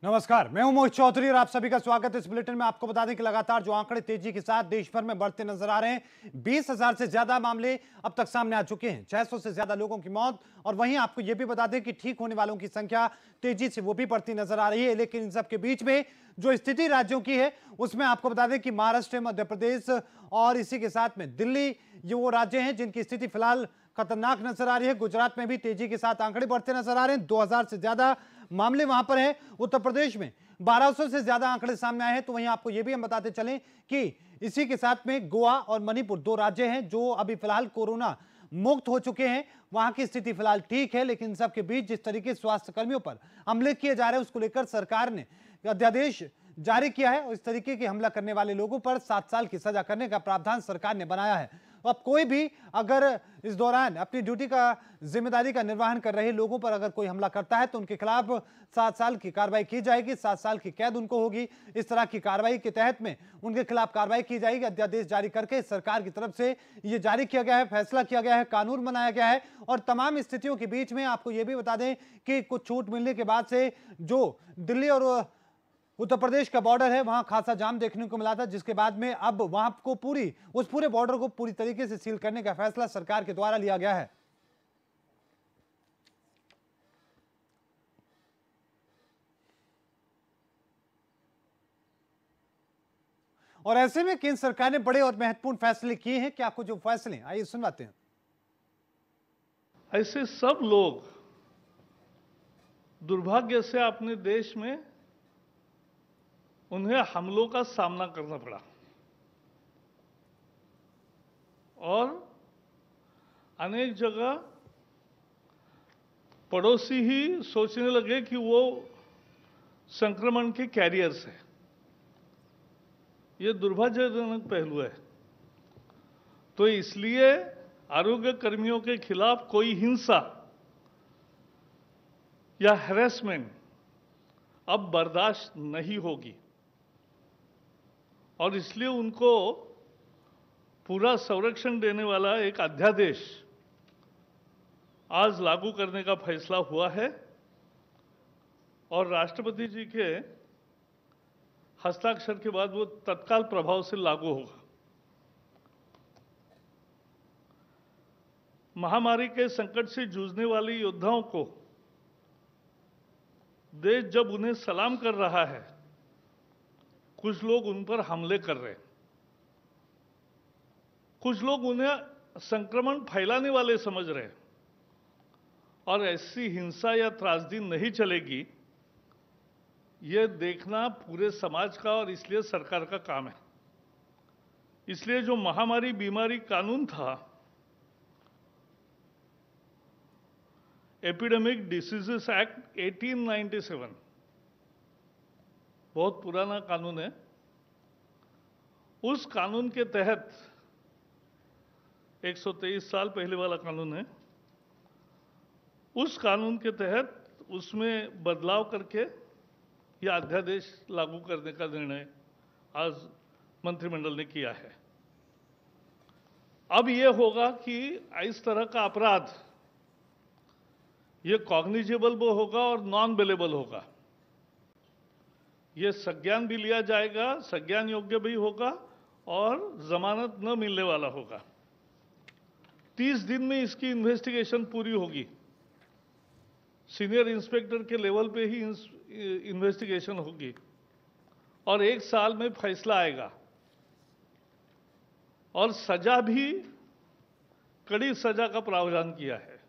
नमस्कार, मैं हूं मोहित चौधरी और आप सभी का स्वागत है इस बुलेटिन में। आपको बता दें कि लगातार जो आंकड़े तेजी के साथ देश भर में बढ़ते नजर आ रहे हैं, 20,000 से ज्यादा मामले अब तक सामने आ चुके हैं, 600 से ज्यादा लोगों की मौत। और वहीं आपको यह भी बता दें कि ठीक होने वालों की संख्या तेजी से वो भी बढ़ती नजर आ रही है। लेकिन इन सबके बीच में जो स्थिति राज्यों की है, उसमें आपको बता दें कि महाराष्ट्र, मध्य प्रदेश और इसी के साथ में दिल्ली, ये वो राज्य हैं जिनकी स्थिति फिलहाल खतरनाक नजर आ रही है। गुजरात में भी तेजी के साथ आंकड़े बढ़ते नजर आ रहे हैं, 2,000 से ज्यादा मामले वहां पर हैं। उत्तर प्रदेश में 1,200 से ज्यादा आंकड़े सामने आए हैं। तो वहीं आपको यह भी हम बताते चलें कि इसी के साथ में गोवा और मणिपुर दो राज्य हैं जो अभी फिलहाल कोरोना मुक्त हो चुके हैं। वहां की स्थिति फिलहाल ठीक है, लेकिन सबके बीच जिस तरीके से स्वास्थ्य कर्मियों पर हमले किए जा रहे हैं, उसको लेकर सरकार ने अध्यादेश जारी किया है और इस तरीके के हमला करने वाले लोगों पर 7 साल की सजा करने का प्रावधान सरकार ने बनाया है। अब कोई भी अगर इस दौरान अपनी ड्यूटी का जिम्मेदारी का निर्वहन कर रहे लोगों पर अगर कोई हमला करता है तो उनके खिलाफ 7 साल की कार्रवाई की जाएगी, 7 साल की कैद उनको होगी। इस तरह की कार्रवाई के तहत में उनके खिलाफ कार्रवाई की जाएगी। अध्यादेश जारी करके सरकार की तरफ से यह जारी किया गया है, फैसला किया गया है, कानून बनाया गया है। और तमाम स्थितियों के बीच में आपको यह भी बता दें कि कुछ छूट मिलने के बाद से जो दिल्ली और उत्तर प्रदेश का बॉर्डर है, वहां खासा जाम देखने को मिला था, जिसके बाद में अब वहां को उस पूरे बॉर्डर को पूरी तरीके से सील करने का फैसला सरकार के द्वारा लिया गया है। और ऐसे में केंद्र सरकार ने बड़े और महत्वपूर्ण फैसले किए हैं। क्या कुछ जो फैसले, आइए सुनवाते हैं। ऐसे सब लोग दुर्भाग्य से अपने देश में उन्हें हमलों का सामना करना पड़ा और अनेक जगह पड़ोसी ही सोचने लगे कि वो संक्रमण के कैरियर्स हैं। ये दुर्भाग्यजनक पहलू है। तो इसलिए आरोग्य कर्मियों के खिलाफ कोई हिंसा या हैरेसमेंट अब बर्दाश्त नहीं होगी और इसलिए उनको पूरा संरक्षण देने वाला एक अध्यादेश आज लागू करने का फैसला हुआ है और राष्ट्रपति जी के हस्ताक्षर के बाद वो तत्काल प्रभाव से लागू होगा। महामारी के संकट से जूझने वाले योद्धाओं को देश जब उन्हें सलाम कर रहा है, कुछ लोग उन पर हमले कर रहे हैं, कुछ लोग उन्हें संक्रमण फैलाने वाले समझ रहे हैं और ऐसी हिंसा या त्रासदी नहीं चलेगी, यह देखना पूरे समाज का और इसलिए सरकार का काम है। इसलिए जो महामारी बीमारी कानून था, एपिडेमिक डिसीजेस एक्ट 1897, बहुत पुराना कानून है। उस कानून के तहत 123 साल पहले वाला कानून है। उस कानून के तहत उसमें बदलाव करके यह अध्यादेश लागू करने का निर्णय आज मंत्रिमंडल ने किया है। अब यह होगा कि इस तरह का अपराध ये कॉग्निजेबल भी होगा और नॉन बेलेबल होगा। ये संज्ञान भी लिया जाएगा, संज्ञान योग्य भी होगा और जमानत न मिलने वाला होगा। 30 दिन में इसकी इन्वेस्टिगेशन पूरी होगी। सीनियर इंस्पेक्टर के लेवल पे ही इन्वेस्टिगेशन होगी और 1 साल में फैसला आएगा और सजा भी कड़ी सजा का प्रावधान किया है।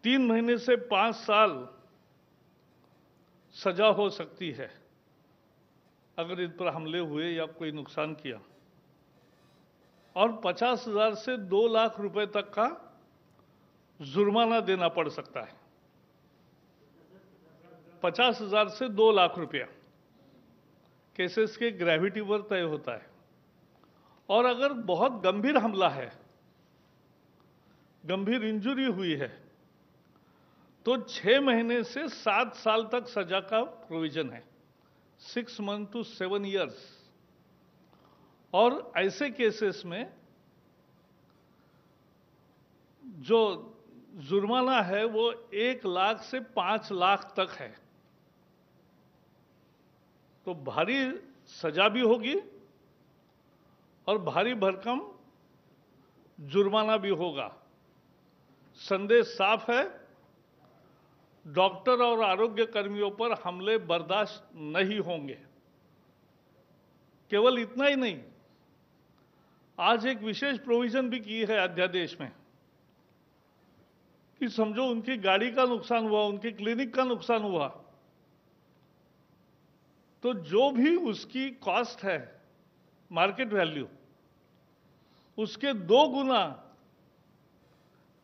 3 महीने से 5 साल सजा हो सकती है अगर इन पर हमले हुए या कोई नुकसान किया, और 50,000 से 2 लाख रुपए तक का जुर्माना देना पड़ सकता है। 50,000 से 2 लाख रुपया केसेस के ग्रेविटी पर तय होता है। और अगर बहुत गंभीर हमला है, गंभीर इंजरी हुई है, तो 6 महीने से 7 साल तक सजा का प्रोविजन है, 6 मंथ टू 7 इयर्स। और ऐसे केसेस में जो जुर्माना है वो 1 लाख से 5 लाख तक है। तो भारी सजा भी होगी और भारी भरकम जुर्माना भी होगा। संदेश साफ है, डॉक्टर और आरोग्य कर्मियों पर हमले बर्दाश्त नहीं होंगे। केवल इतना ही नहीं, आज एक विशेष प्रोविजन भी की है अध्यादेश में कि समझो उनकी गाड़ी का नुकसान हुआ, उनकी क्लिनिक का नुकसान हुआ, तो जो भी उसकी कॉस्ट है, मार्केट वैल्यू, उसके 2 गुना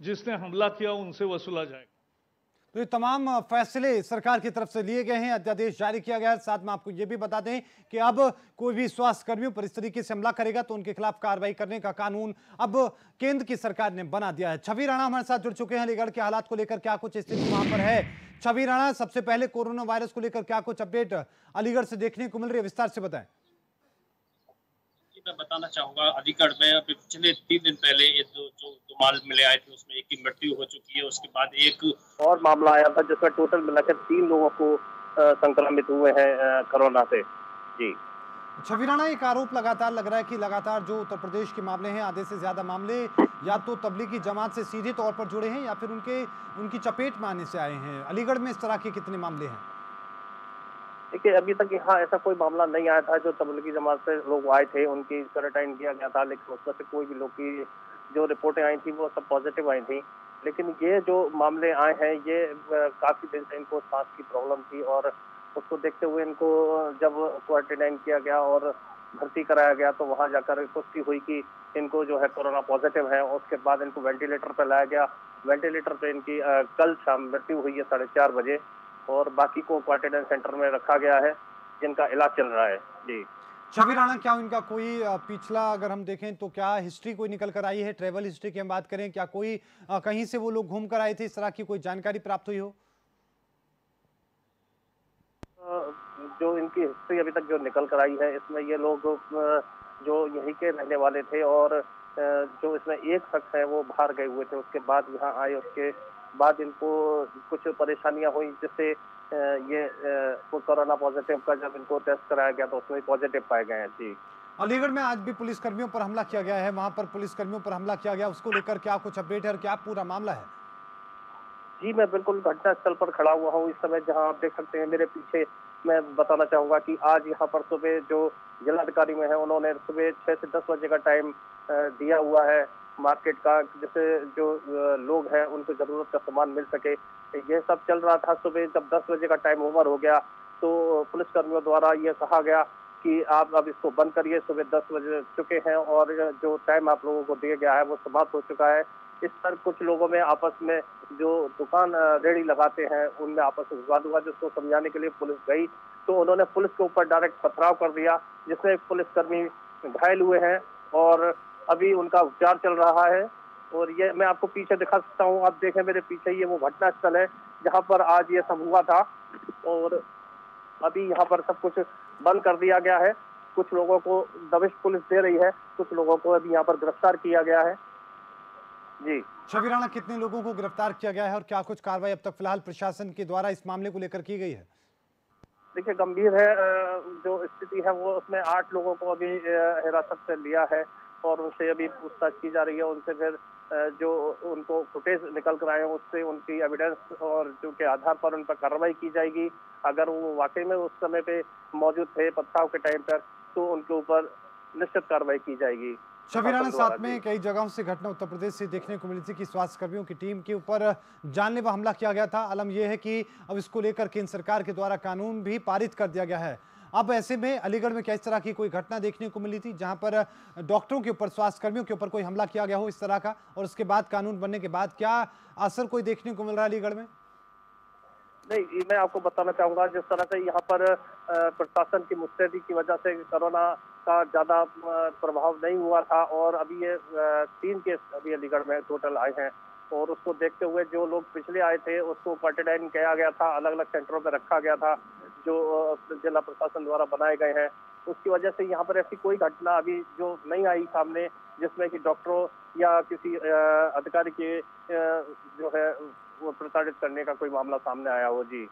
जिसने हमला किया उनसे वसूला जाएगा। तो ये तमाम फैसले सरकार की तरफ से लिए गए हैं, अध्यादेश जारी किया गया है। साथ में आपको यह भी बता दें कि अब कोई भी स्वास्थ्य कर्मियों पर इस तरीके से हमला करेगा तो उनके खिलाफ कार्रवाई करने का कानून अब केंद्र की सरकार ने बना दिया है। छवि राणा हमारे साथ जुड़ चुके हैं। अलीगढ़ के हालात को लेकर क्या कुछ स्थिति वहां पर है? छवि राणा, सबसे पहले कोरोना वायरस को लेकर क्या कुछ अपडेट अलीगढ़ से देखने को मिल रही है, विस्तार से बताएं। मैं बताना चाहूंगा, अलीगढ़ में अभी पिछले 3 दिन पहले ये जो माल मिले आए थे उसमें एक की मृत्यु हो चुकी है। उसके बाद एक और मामला आया था जिसमें टोटल मिलाकर 3 लोगों को संक्रमित हुए हैं कोरोना से। जी छवि राणा, एक आरोप लगातार लग रहा है कि लगातार जो उत्तर प्रदेश के मामले हैं, आधे से ज्यादा मामले या तो तबलीगी जमात से सीधे तौर पर जुड़े हैं या फिर उनकी चपेट में आने से आए हैं। अलीगढ़ में इस तरह के कितने मामले हैं? देखिए, अभी तक यहाँ ऐसा कोई मामला नहीं आया था। जो तबलीगी जमात से लोग आए थे उनकी क्वारंटाइन किया गया था, लेकिन उसमें से कोई भी लोग की जो रिपोर्टें आई थी वो सब पॉजिटिव आई थी। लेकिन ये जो मामले आए हैं ये काफी दिन से इनको सांस की प्रॉब्लम थी और उसको देखते हुए इनको जब क्वारंटाइन किया गया और भर्ती कराया गया तो वहां जाकर पुष्टि हुई कि इनको जो है कोरोना पॉजिटिव है। उसके बाद इनको वेंटिलेटर पर लाया गया। वेंटिलेटर पे इनकी कल शाम मृत्यु हुई है 4:30 बजे और बाकी को क्वारंटाइन सेंटर में रखा गया है जिनका इलाज चल रहा है। जी छवि राणा, क्या इनका कोई पिछला अगर हम देखें तो क्या हिस्ट्री कोई निकल कर आई है? ट्रेवल हिस्ट्री की हम बात करें, क्या कोई कहीं से वो लोग घूम कर आए थे, इस तरह की कोई जानकारी प्राप्त हुई हो? जो इनकी हिस्ट्री अभी तक जो निकल कर आई है इसमें ये लोग जो यहीं के रहने वाले थे और जो इसमें एक शख्स है वो बाहर गए हुए थे, उसके बाद यहाँ आए। उसके बाद इनको कुछ परेशानियां हुई जिससे ये कोरोना पॉजिटिव का जब इनको टेस्ट कराया गया तो उसमें पॉजिटिव पाए गए हैं। जी अलीगढ़ में आज भी पुलिसकर्मियों पर हमला किया गया है, वहां पर पुलिसकर्मियों पर हमला किया गया, उसको लेकर क्या कुछ अपडेट है और क्या पूरा मामला है? जी, मैं बिल्कुल घटनास्थल पर खड़ा हुआ हूँ इस समय, जहां आप देख सकते हैं मेरे पीछे। मैं बताना चाहूंगा कि आज यहाँ पर सुबह जो जिलाधिकारी में है उन्होंने सुबह 6 से 10 बजे का टाइम दिया हुआ है मार्केट का, जिससे जो लोग हैं उनको जरूरत का सामान मिल सके। यह सब चल रहा था। सुबह जब 10 बजे का टाइम ओवर हो गया तो पुलिसकर्मियों द्वारा ये कहा गया कि आप अब इसको बंद करिए। सुबह 10 बजे चुके हैं और जो टाइम आप लोगों को दिया गया है वो समाप्त हो चुका है। इस पर कुछ लोगों में आपस में जो दुकान रेडी लगाते हैं उनमें आपस में विवाद हुआ, जिसको समझाने के लिए पुलिस गई तो उन्होंने पुलिस के ऊपर डायरेक्ट पथराव कर दिया, जिसमें एक पुलिसकर्मी घायल हुए हैं और अभी उनका उपचार चल रहा है। और ये मैं आपको पीछे दिखा सकता हूँ, आप देखें मेरे पीछे, ये वो घटनास्थल है जहाँ पर आज ये सब हुआ था और अभी यहाँ पर सब कुछ बंद कर दिया गया है। कुछ लोगों को दबिश पुलिस दे रही है, कुछ लोगों को अभी यहाँ पर गिरफ्तार किया गया है। जी छवि राणा, कितने लोगों को गिरफ्तार किया गया है और क्या कुछ कार्रवाई अब तक फिलहाल प्रशासन के द्वारा इस मामले को लेकर की गई है? देखिए, गंभीर है जो स्थिति है वो, उसमें 8 लोगों को अभी हिरासत से लिया है और उनसे अभी पूछताछ की जा रही है। उनसे फिर जो उनको फुटेज निकल कर आए हैं उससे उनकी एविडेंस और जो के आधार पर उन पर कार्रवाई की जाएगी। अगर वो वाकई में उस समय पे मौजूद थे पथराव के टाइम पर तो उनके ऊपर निश्चित कार्रवाई की जाएगी। छवि राणा, साथ में कई जगहों से घटना उत्तर प्रदेश से देखने को मिली थी कि स्वास्थ्य कर्मियों की टीम के ऊपर जानलेवा हमला किया गया था। आलम यह है कि अब इसको लेकर केंद्र सरकार के द्वारा कानून भी पारित कर दिया गया है। अब ऐसे में अलीगढ़ में क्या इस तरह की कोई घटना देखने को मिली थी जहां पर डॉक्टरों के ऊपर, स्वास्थ्य कर्मियों के ऊपर कोई हमला किया गया हो इस तरह का, और उसके बाद कानून बनने के बाद क्या असर कोई देखने को मिल रहा है अलीगढ़ में? नहीं, मैं आपको बताना चाहूंगा, जिस तरह से यहाँ पर प्रशासन की मुस्तैदी की वजह से कोरोना का ज्यादा प्रभाव नहीं हुआ था और अभी ये 3 केस अभी अलीगढ़ में टोटल आए हैं और उसको देखते हुए जो लोग पिछले आए थे उसको क्वारंटाइन किया गया था, अलग अलग सेंटरों पर रखा गया था जो जिला प्रशासन द्वारा बनाए गए हैं। उसकी वजह से यहाँ पर ऐसी कोई घटना अभी जो नहीं आई सामने जिसमें कि डॉक्टरों या किसी अधिकारी के जो है वो प्रताड़ित करने का कोई मामला सामने आया हो। जी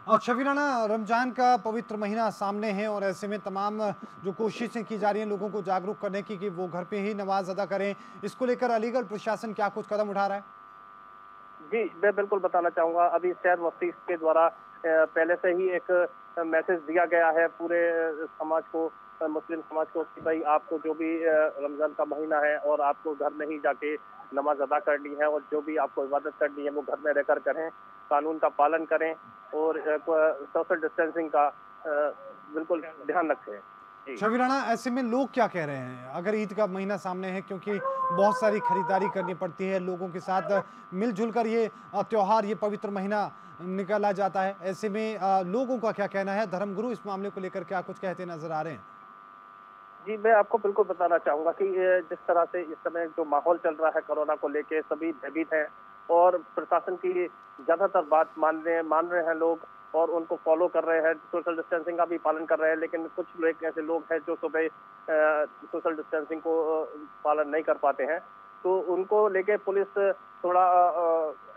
और शफी राणा, रमजान का पवित्र महीना सामने है और ऐसे में तमाम जो कोशिशें की जा रही हैं लोगों को जागरूक करने की कि वो घर पे ही नमाज अदा करें, इसको लेकर अलीगढ़ प्रशासन क्या कुछ कदम उठा रहा है? जी, मैं बिल्कुल बताना चाहूंगा। अभी शहर मुफ्ती के द्वारा पहले से ही एक मैसेज दिया गया है पूरे समाज को, मुस्लिम समाज को, कि भाई आपको जो भी रमजान का महीना है और आपको घर में ही जाके नमाज अदा करनी है और जो भी आपको इबादत करनी है वो घर में रहकर करें, कानून का पालन करें और सोशल डिस्टेंसिंग का बिल्कुल ध्यान रखें। जी। शफी राणा, ऐसे में लोग क्या कह रहे हैं अगर ईद का महीना सामने है, क्योंकि बहुत सारी खरीदारी करनी पड़ती है, लोगों के साथ मिलजुल कर ये त्योहार, ये पवित्र महीना निकाला जाता है, ऐसे में लोगों का क्या कहना है? धर्मगुरु इस मामले को लेकर क्या कुछ कहते नजर आ रहे हैं? जी, मैं आपको बिल्कुल बताना चाहूंगा कि जिस तरह से इस समय जो माहौल चल रहा है कोरोना को लेके, सभी भयभीत हैं और प्रशासन की ज्यादातर बात मान रहे हैं लोग और उनको फॉलो कर रहे हैं, सोशल डिस्टेंसिंग का भी पालन कर रहे हैं। लेकिन कुछ लोग ऐसे लोग हैं जो सुबह सोशल डिस्टेंसिंग को पालन नहीं कर पाते हैं, तो उनको लेके पुलिस थोड़ा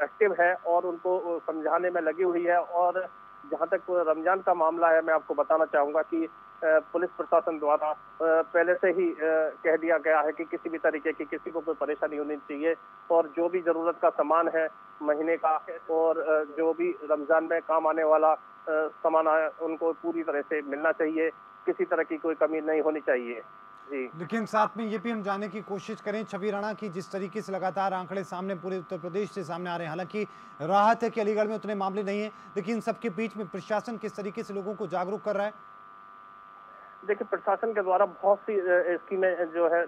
एक्टिव है और उनको समझाने में लगी हुई है। और जहां तक रमजान का मामला है, मैं आपको बताना चाहूंगा कि पुलिस प्रशासन द्वारा पहले से ही कह दिया गया है कि किसी भी तरीके की किसी को कोई परेशानी होनी चाहिए और जो भी जरूरत का सामान है महीने का और जो भी रमजान में काम आने वाला सामान है उनको पूरी तरह से मिलना चाहिए, किसी तरह की कोई कमी नहीं होनी चाहिए। जी। लेकिन साथ में ये भी हम जानने की कोशिश करें छवि राणा की, जिस तरीके से लगातार आंकड़े सामने पूरे उत्तर प्रदेश से सामने आ रहे हैं, हालांकि राहत है कि अलीगढ़ में उतने मामले नहीं है, लेकिन सबके बीच में प्रशासन किस तरीके से लोगों को जागरूक कर रहा है? देखिए, प्रशासन के द्वारा बहुत सी स्कीमें जो है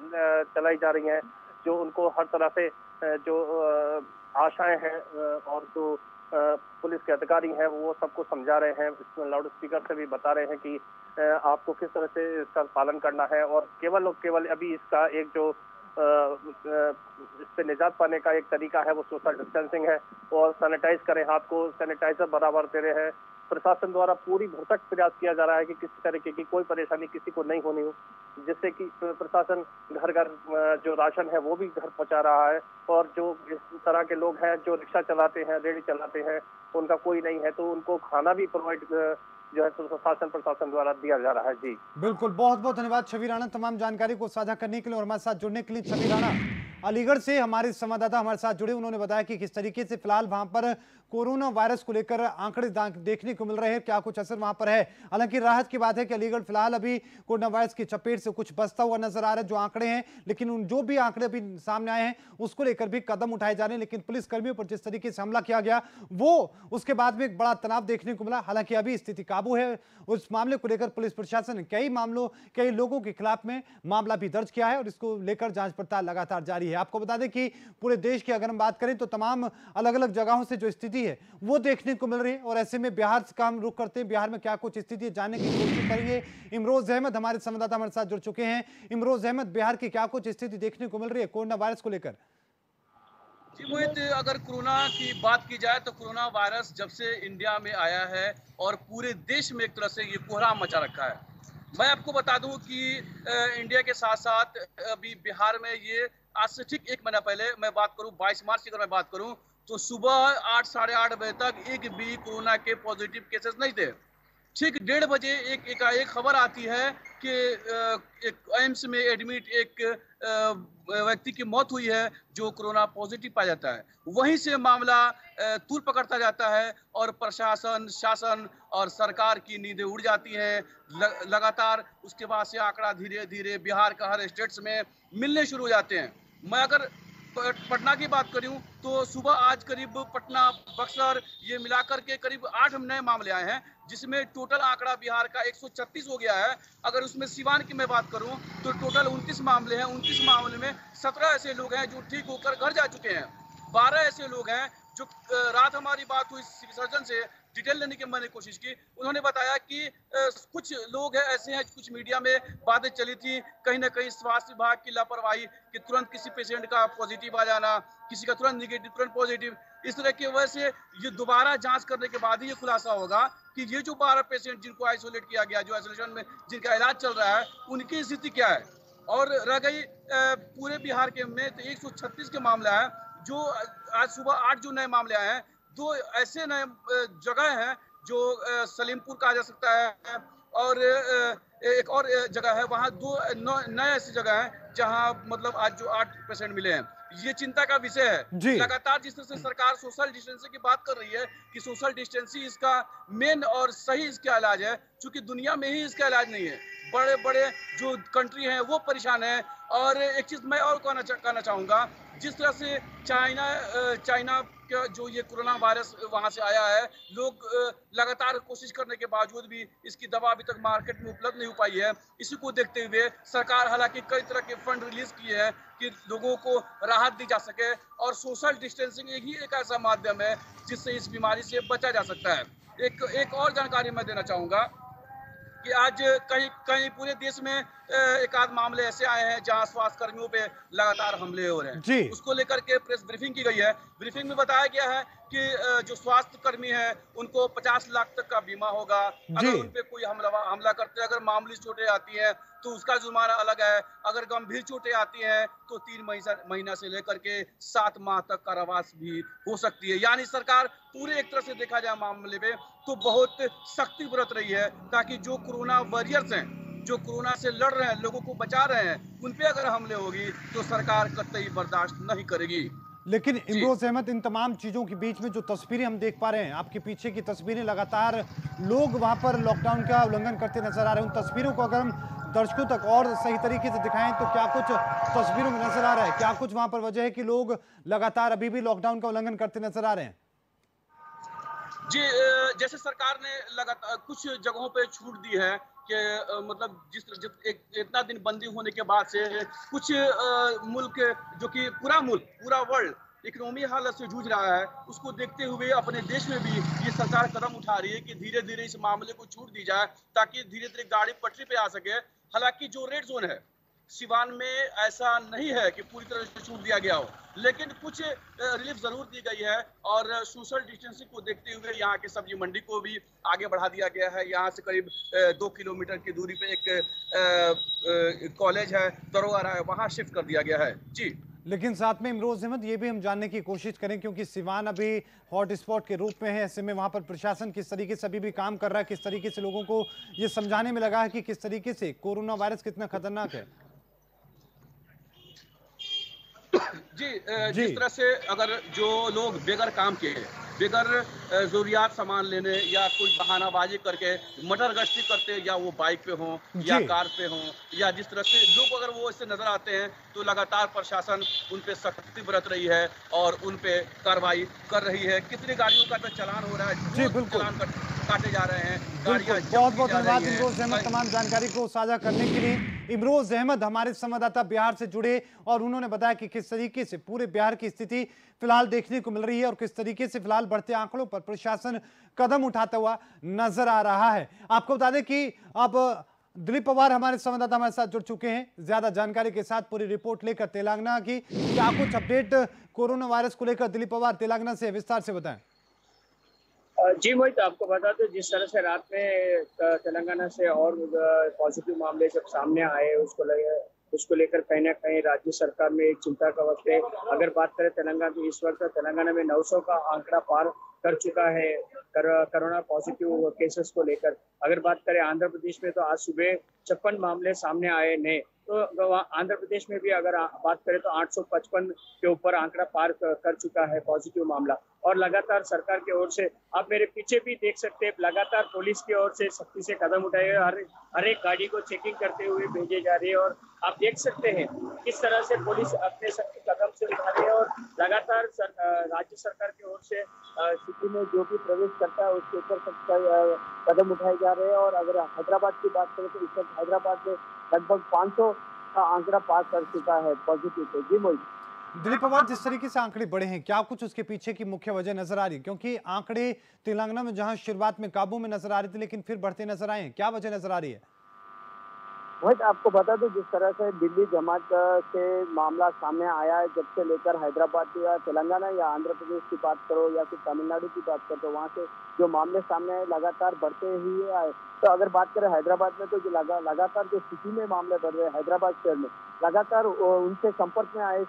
चलाई जा रही हैं, जो उनको हर तरह से जो आशाएं हैं और जो पुलिस के अधिकारी हैं वो सबको समझा रहे हैं, इसमें लाउड स्पीकर से भी बता रहे हैं कि आपको किस तरह से इसका पालन करना है। और केवल अभी इसका एक जो इससे निजात पाने का एक तरीका है वो सोशल डिस्टेंसिंग है और सैनिटाइज करें, हाथ को सैनिटाइजर बराबर दे रहे हैं। प्रशासन द्वारा पूरी भरसक प्रयास किया जा रहा है कि किसी तरीके की कोई परेशानी किसी को नहीं होनी हो, जिससे कि प्रशासन घर घर जो राशन है वो भी घर पहुंचा रहा है और जो इस तरह के लोग हैं जो रिक्शा चलाते हैं, रेहड़ी चलाते हैं, उनका कोई नहीं है तो उनको खाना भी प्रोवाइड जो है प्रशासन द्वारा दिया जा रहा है। जी बिल्कुल, बहुत बहुत धन्यवाद छवि राणा तमाम जानकारी को साझा करने के लिए और हमारे साथ जुड़ने के लिए। छवि राणा अलीगढ़ से हमारे संवाददाता हमारे साथ जुड़े, उन्होंने बताया कि किस तरीके से फिलहाल वहां पर कोरोना वायरस को लेकर आंकड़े देखने को मिल रहे हैं, क्या कुछ असर वहां पर है। हालांकि राहत की बात है कि अलीगढ़ फिलहाल अभी कोरोना वायरस की चपेट से कुछ बचता हुआ नजर आ रहा है जो आंकड़े हैं, लेकिन उन जो भी आंकड़े अभी सामने आए हैं उसको लेकर भी कदम उठाए जा रहे हैं। लेकिन पुलिस कर्मियों पर जिस तरीके से हमला किया गया वो उसके बाद में एक बड़ा तनाव देखने को मिला। हालांकि अभी स्थिति काबू है, उस मामले को लेकर पुलिस प्रशासन ने कई लोगों के खिलाफ में मामला भी दर्ज किया है और इसको लेकर जांच पड़ताल लगातार जारी है। आपको बता दें कि पूरे देश की अगर हम बात करें तो तमाम अलग अलग जगहों से जो स्थिति है वो देखने को मिल रही है और ऐसे में बिहार का हम रुख करते हैं, बिहार में क्या कुछ स्थिति है जानने की कोशिश करेंगे। इमरोज अहमद हमारे संवाददाता हमारे साथ जुड़ चुके हैं। इमरोज अहमद, बिहार की क्या कुछ स्थिति देखने को मिल रही है कोरोना वायरस को लेकर? जी मोहित, अगर कोरोना की बात की जाए तो कोरोना वायरस जब से इंडिया में आया है और पूरे देश में एक तरह से ये कोहराम मचा रखा है। मैं आपको बता दूं कि इंडिया के साथ साथ अभी बिहार में ये आज से ठीक एक महीना पहले मैं बात करूं, 22 मार्च की अगर मैं बात करूं तो सुबह 8 साढ़े 8 बजे तक एक भी कोरोना के पॉजिटिव केसेस नहीं थे। ठीक 1:30 बजे एक खबर आती है कि एक एम्स में एडमिट एक व्यक्ति की मौत हुई है जो कोरोना पॉजिटिव पाया जाता है। वहीं से मामला तूल पकड़ता जाता है और प्रशासन, शासन और सरकार की नींदें उड़ जाती हैं लगातार। उसके बाद से आंकड़ा धीरे धीरे बिहार का हर स्टेट्स में मिलने शुरू हो जाते हैं। मैं अगर पटना की बात करूं तो सुबह आज करीब पटना, बक्सर ये मिलाकर के करीब 8 नए मामले आए हैं, जिसमें टोटल आंकड़ा बिहार का 136 हो गया है। अगर उसमें सिवान की मैं बात करूं तो टोटल 29 मामले हैं। 29 मामले में 17 ऐसे लोग हैं जो ठीक होकर घर जा चुके हैं। 12 ऐसे लोग हैं जो रात हमारी बात हुई सिविल सर्जन से, डिटेल लेने की मैंने कोशिश की, उन्होंने बताया कि कुछ लोग हैं ऐसे हैं, कुछ मीडिया में बातें चली थी कहीं ना कहीं स्वास्थ्य विभाग की लापरवाही कि तुरंत किसी पेशेंट का पॉजिटिव आ जाना, किसी का तुरंत निगेटिव, तुरंत पॉजिटिव, इस तरह की वजह से ये दोबारा जांच करने के बाद ही ये खुलासा होगा कि ये जो 12 पेशेंट जिनको आइसोलेट किया गया, जो आइसोलेशन में जिनका इलाज चल रहा है, उनकी स्थिति क्या है। और रह गई पूरे बिहार के में तो 136 के मामला है। जो आज सुबह 8 जो नए मामले आए हैं, 2 ऐसे नए जगह हैं जो सलीमपुर कहा जा सकता है, और एक और जगह है, वहाँ दो नए ऐसी जगह है जहाँ मतलब आज जो 8 पेशेंट मिले हैं। ये चिंता का विषय है। जी लगातार जिस तरह से सरकार सोशल डिस्टेंसिंग की बात कर रही है कि सोशल डिस्टेंसिंग इसका मेन और सही इसका इलाज है, क्योंकि दुनिया में ही इसका इलाज नहीं है। बड़े बड़े जो कंट्री हैं वो परेशान है। और एक चीज मैं और कहना चाहूंगा, जिस तरह से चाइना का जो ये कोरोना वायरस वहां से आया है, लोग लगातार कोशिश करने के बावजूद भी इसकी दवा अभी तक मार्केट में उपलब्ध नहीं हो पाई है। इसी को देखते हुए सरकार हालांकि कई तरह के फंड रिलीज किए हैं कि लोगों को राहत दी जा सके, और सोशल डिस्टेंसिंग ही एक ऐसा माध्यम है जिससे इस बीमारी से बचा जा सकता है। एक और जानकारी मैं देना चाहूंगा कि आज कहीं कहीं पूरे देश में एक आध मामले ऐसे आए हैं जहां स्वास्थ्य कर्मियों पे लगातार हमले हो रहे हैं। जी उसको लेकर के प्रेस ब्रीफिंग की गई है। ब्रीफिंग में बताया गया है कि जो स्वास्थ्य कर्मी है उनको 50 लाख तक का बीमा होगा। जी अगर उन पे कोई हमला करते हैं, अगर मामूली चोटें आती हैं तो उसका जुर्माना अलग है। अगर गंभीर चोटें आती हैं तो 3 महीना से लेकर के 7 माह तक कारावास भी हो सकती है। यानी सरकार पूरे एक तरह से देखा जाए मामले में तो बहुत सख्ती बरत रही है, ताकि जो कोरोना वॉरियर्स हैं, जो कोरोना से लड़ रहे हैं, लोगों को बचा रहे हैं, उन पे अगर हमले होगी तो सरकार कतई बर्दाश्त नहीं करेगी। लेकिन जी इमरोज अहमद, इन तमाम चीजों के बीच में जो तस्वीरें हम देख पा रहे हैं, आपके पीछे की तस्वीरें, लगातार लोग वहां पर लॉकडाउन का उल्लंघन करते नजर आ रहे हैं। उन तस्वीरों को अगर हम दर्शकों तक और सही तरीके से दिखाएं तो क्या कुछ तस्वीरों में नजर आ रहा है? क्या कुछ वहां पर वजह है कि लोग लगातार अभी भी लॉकडाउन का उल्लंघन करते नजर आ रहे हैं? जी, जैसे सरकार ने लगातार कुछ जगहों पे छूट दी है कि मतलब इतना दिन बंदी होने के बाद से कुछ मुल्क, जो कि पूरा वर्ल्ड इकोनॉमी हालत से जूझ रहा है, उसको देखते हुए अपने देश में भी ये सरकार कदम उठा रही है कि धीरे धीरे इस मामले को छूट दी जाए, ताकि धीरे धीरे गाड़ी पटरी पे आ सके। हालांकि जो रेड जोन है सिवान में, ऐसा नहीं है कि पूरी तरह से छूट दिया गया हो, लेकिन कुछ रिलीफ जरूर दी गई है। और सोशल डिस्टेंसिंग को देखते हुए यहाँ के सब्जी मंडी को भी आगे बढ़ा दिया गया है। यहाँ से करीब 2 किलोमीटर की दूरी पे एक कॉलेज है, दरोगा है, वहाँ शिफ्ट कर दिया गया है। जी, लेकिन साथ में इमरोज अहमद, ये भी हम जानने की कोशिश करें, क्योंकि सिवान अभी हॉट स्पॉट के रूप में है, ऐसे में वहां पर प्रशासन किस तरीके से अभी भी काम कर रहा है, किस तरीके से लोगों को ये समझाने में लगा है कि किस तरीके से कोरोना वायरस कितना खतरनाक है? जी, जी जिस तरह से अगर जो लोग बेगर काम के, बेगर जरूरियात सामान लेने या कुछ बहानाबाजी करके मटर गश्ती करते, या वो बाइक पे हों या जी कार पे हों, या जिस तरह से लोग अगर वो इससे नजर आते हैं, तो लगातार प्रशासन उन पे सख्ती बरत रही है और उन पे कार्रवाई कर रही है। कितनी गाड़ियों का तो चालान हो रहा है, जी रोज बिल्कुल चालान काटे जा रहे हैं, बिल्कुल। गाड़ियां बहुत जब्त की बहुत जा धन्यवाद रही इमरोज अहमद हैं। तमाम जानकारी को साझा करने के लिए। इमरोज अहमद हमारे संवाददाता बिहार से जुड़े और उन्होंने बताया कि किस तरीके से पूरे बिहार की स्थिति फिलहाल देखने को मिल रही है और किस तरीके से फिलहाल बढ़ते आंकड़ों पर प्रशासन कदम उठाता हुआ नजर आ रहा है। आपको बता दें कि अब दिलीप पवार हमारे संवाददाता हमारे साथ जुड़ चुके हैं ज्यादा जानकारी के साथ पूरी रिपोर्ट लेकर तेलंगाना की। क्या कुछ अपडेट कोरोना वायरस को लेकर दिलीप पवार तेलंगाना से विस्तार से बताएं। जी मोहित, आपको बता दें जिस तरह से रात में तेलंगाना से और पॉजिटिव मामले जब सामने आए, उसको लेकर कहीं ना कहीं राज्य सरकार में एक चिंता का वक्त है। अगर बात करें तेलंगाना की, इस वक्त तेलंगाना में 900 का आंकड़ा पार कर चुका है कोरोना पॉजिटिव केसेस को लेकर। अगर बात करें आंध्र प्रदेश में, तो आज सुबह 56 मामले सामने आए नए। तो आंध्र प्रदेश में भी अगर बात करें तो 855 के ऊपर आंकड़ा पार कर चुका है पॉजिटिव मामला। और लगातार सरकार की ओर से, आप मेरे पीछे भी देख सकते हैं, लगातार पुलिस की ओर से सख्ती से कदम उठाए, हर एक गाड़ी को चेकिंग करते हुए भेजे जा रही है। और आप देख सकते हैं किस तरह से पुलिस अपने सख्त कदम से उठा रही है और लगातार राज्य सरकार की ओर से सिटी में जो भी प्रवेश करता है उसके ऊपर सख्त कदम उठाए जा रहे हैं। और अगर हैदराबाद की बात करें तो इस वक्त हैदराबाद में लगभग 500 का आंकड़ा पार कर चुका है पॉजिटिव पे। जी मोहित। दिलीप पवार, जिस तरीके से आंकड़े बढ़े हैं, क्या कुछ उसके पीछे की मुख्य वजह नजर आ रही है? क्योंकि आंकड़े तेलंगाना में जहां शुरुआत में काबू में नजर आ रहे थे लेकिन फिर बढ़ते नजर आए हैं, क्या वजह नजर आ रही है? मोहित, आपको बता दूं जिस तरह से दिल्ली जमात से मामला सामने आया है, जब से लेकर हैदराबाद या तेलंगाना या आंध्र प्रदेश की बात करो या फिर तमिलनाडु की बात करो, तो वहाँ से जो मामले सामने आए लगातार बढ़ते ही आए। तो अगर बात करें हैदराबाद में, तो जो लगातार जो सिटी में मामले बढ़ रहे हैं हैदराबाद शहर में, लगातार उनसे संपर्क में आए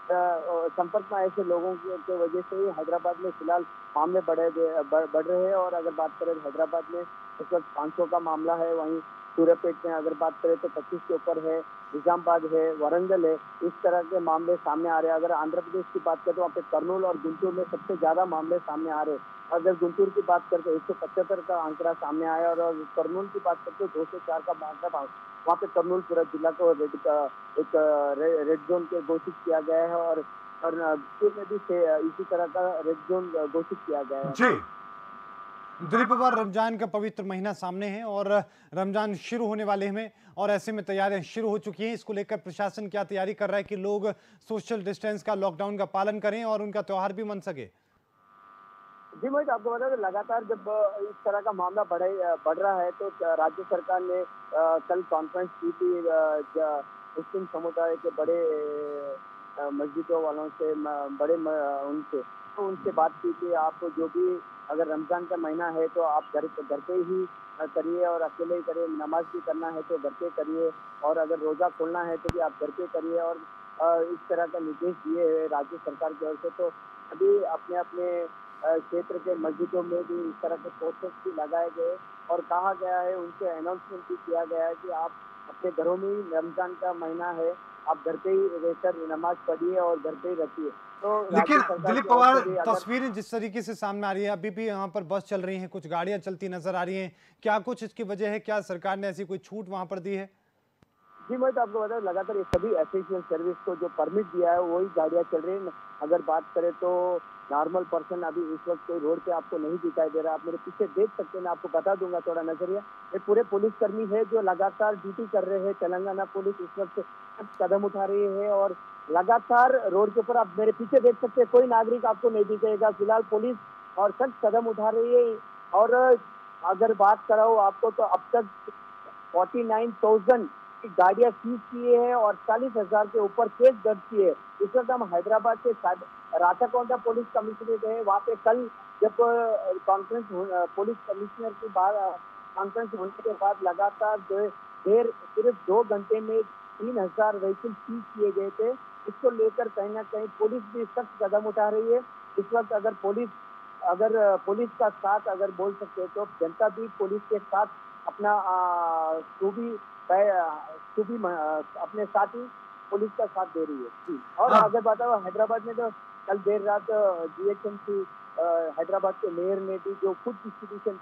संपर्क में ऐसे लोगों के वजह से ही हैदराबाद में फिलहाल मामले बढ़ रहे हैं। और अगर बात करें हैदराबाद में इस वक्त 500 का मामला है, वहीं सूर्यापेट में अगर बात करें तो 25 के ऊपर है, निजामाबाद है, वरंगल है, इस तरह के मामले सामने आ रहे हैं। अगर आंध्र प्रदेश की बात करें तो वहाँ पे कर्नूल और गुंटूर में सबसे ज्यादा मामले सामने आ रहे हैं। अगर गुंटूर की बात करें तो 175 का आंकड़ा सामने आया, और कर्नूल की बात करें तो 2 से 4 का आंकड़ा, वहाँ पे कर्नूल पूरा जिला को रेड जोन के घोषित किया गया है। और गुंटूर में भी इसी तरह का रेड जोन घोषित किया गया है। जी दिलीप पवार, रमजान का पवित्र महीना सामने है और रमजान शुरू होने वाले हैं और ऐसे में तैयारियां शुरू हो चुकी हैं। इसको लेकर प्रशासन क्या तैयारी कर रहा है कि लोग सोशल डिस्टेंस का, लॉकडाउन का पालन करें और उनका त्योहार भी मन सके? जी मोहित, आपको बता दें लगातार जब इस तरह का मामला बढ़ रहा है तो राज्य सरकार ने कल कॉन्फ्रेंस की थी मुस्लिम समुदाय के बड़े मस्जिदों वालों से, उनसे बात की कि आप जो भी अगर रमजान का महीना है तो आप घर पे ही करिए, और अकेले ही करिए। नमाज भी करना है तो घर पे करिए, और अगर रोजा खोलना है तो भी आप घर पे करिए। और इस तरह का निर्देश दिए है राज्य सरकार की ओर से। तो अभी अपने अपने क्षेत्र के मस्जिदों में भी इस तरह के पोस्टर्स भी लगाए गए और कहा गया है, उनसे अनाउंसमेंट भी किया गया है कि आप अपने घरों में ही, रमजान का महीना है, आप घर पे ही रहकर नमाज पढ़िए और घर पे ही रखिए। तो लेकिन राज्य सरकार दिलीप की ओर पवार, से भी अगर तस्वीरें जिस तरीके से सामने आ रही है, अभी भी यहाँ पर बस चल रही हैं, कुछ गाड़ियां चलती नजर आ रही हैं, क्या कुछ इसकी वजह है? क्या सरकार ने ऐसी कोई छूट वहां पर दी है? जी मैं तो आपको बता लगातार ये सभी एसेंशियल सर्विस को जो परमिट दिया है वही गाड़ियां चल रही हैं। अगर बात करें तो नॉर्मल पर्सन अभी इस वक्त कोई रोड पे आपको नहीं दिखाई दे रहा। आप मेरे पीछे देख सकते हैं, मैं आपको बता दूंगा थोड़ा नजरिया। ये पूरे पुलिसकर्मी है जो लगातार ड्यूटी कर रहे हैं। तेलंगाना पुलिस इस वक्त कदम उठा रही है और लगातार रोड के ऊपर आप मेरे पीछे देख सकते हैं, कोई नागरिक आपको नहीं दिखेगा। फिलहाल पुलिस और सख्त कदम उठा रही है। और अगर बात कराऊँ आपको तो अब तक 49,000 की गाड़ियां सीज किए हैं और 40,000 के ऊपर केस दर्ज किए। इस वक्त हम हैदराबाद के राचाकोंडा पुलिस कमिश्नरेट है, वहाँ पे कल जब कॉन्फ्रेंस पुलिस कमिश्नर की बात कॉन्फ्रेंस होने के बाद लगातार देर सिर्फ 2 घंटे में 3,000 व्हीकल सीज किए गए थे। इसको लेकर कहीं ना कहीं पुलिस भी सख्त कदम उठा रही है। इस वक्त अगर पुलिस का साथ अगर बोल सकते तो जनता भी पुलिस के साथ अपना अपने साथ ही पुलिस का साथ दे रही है जी। और अगर बात है हैदराबाद में तो कल देर रात जीएचएमसी हैदराबाद के मेयर ने भी जो फूड डिस्ट्रीब्यूशन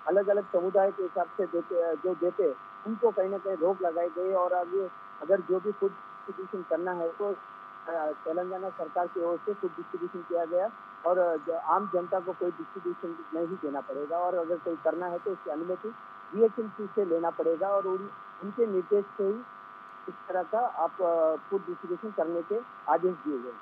अलग अलग समुदाय के हिसाब से देते उनको कहीं ना कहीं रोक लगाई गई। और अभी अगर जो भी फूड डिस्ट्रीब्यूशन करना है तो तेलंगाना सरकार की ओर से फूड डिस्ट्रीब्यूशन किया गया और आम जनता को कोई डिस्ट्रीब्यूशन नहीं देना पड़ेगा। और अगर कोई करना है तो उसकी अनुमति जीएचएमसी से लेना पड़ेगा और उनके निर्देश से ही इस तरह का आप फूड डिस्ट्रीब्यूशन करने के आदेश दिए गए।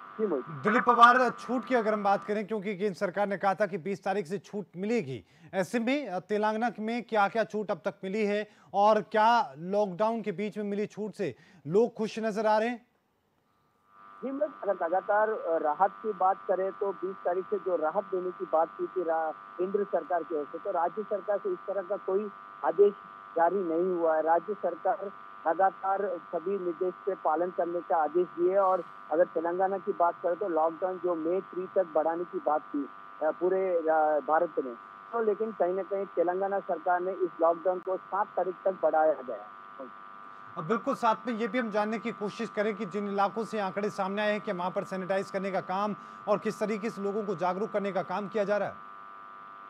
दिलीप पवार, छूट की अगर हम बात करें, क्योंकि केंद्र सरकार ने कहा था कि 20 तारीख से छूट मिलेगी, ऐसे में तेलंगाना में क्या क्या छूट अब तक मिली है और क्या लॉकडाउन के बीच में मिली छूट से लोग खुश नजर आ रहे हैं? जी अगर लगातार राहत की बात करें तो 20 तारीख से जो राहत देने की बात की थी केंद्र सरकार की ओर से, तो राज्य सरकार से इस तरह का कोई आदेश जारी नहीं हुआ है। राज्य सरकार लगातार सभी निर्देश पे पालन करने का आदेश दिए। और अगर तेलंगाना की बात करें तो लॉकडाउन जो मई 3 तक बढ़ाने की बात थी पूरे भारत में, तो लेकिन कहीं ना कहीं तेलंगाना सरकार ने इस लॉकडाउन को 7 तारीख तक बढ़ाया गया। अब बिल्कुल साथ में ये भी हम जानने की कोशिश करें कि जिन इलाकों से आंकड़े सामने आए हैं कि वहां पर सैनिटाइज करने का काम और किस तरीके से लोगों को जागरूक करने का काम किया जा रहा है।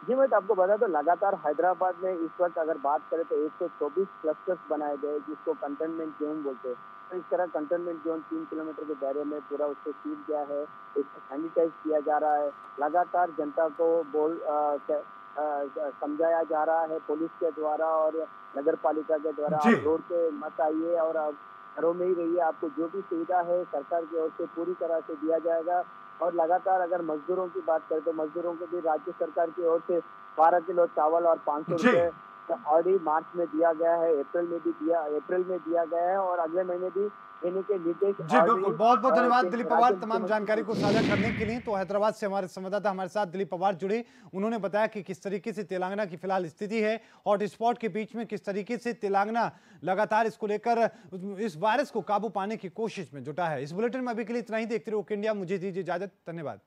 जी मैं तो आपको बता दूं लगातार हैदराबाद में इस वक्त अगर बात करें तो 124 क्लस्टर्स बनाए गए जिसको कंटेनमेंट जोन बोलते हैं। तो इस तरह कंटेनमेंट जोन 3 किलोमीटर के दायरे में पूरा उसको सील गया है, इसको सैनिटाइज किया जा रहा है। लगातार जनता को समझाया जा रहा है पुलिस के द्वारा और नगर पालिका के द्वारा, आप रोड पे मत आइए और आप घरों में ही रहिए। आपको जो भी सुविधा है सरकार की ओर से पूरी तरह से दिया जाएगा। और लगातार अगर मजदूरों की बात करें तो मजदूरों को भी राज्य सरकार की ओर से 12 किलो चावल और 500 रुपए ऑलरेडी मार्च में दिया गया है, अप्रैल में दिया गया है और अगले महीने भी देने के निर्देश। जी बिल्कुल, बहुत बहुत धन्यवाद दिलीप पवार तमाम जानकारी को साझा करने के लिए। तो हैदराबाद से हमारे संवाददाता हमारे साथ दिलीप पवार जुड़े, उन्होंने बताया कि किस तरीके से तेलंगाना की फिलहाल स्थिति है, हॉटस्पॉट के बीच में किस तरीके से तेलंगाना लगातार इसको लेकर इस वायरस को काबू पाने की कोशिश में जुटा है। इस बुलेटिन में अभी के लिए इतना ही। देखते रहो क्विक इंडिया, मुझे दीजिए इजाजत, धन्यवाद।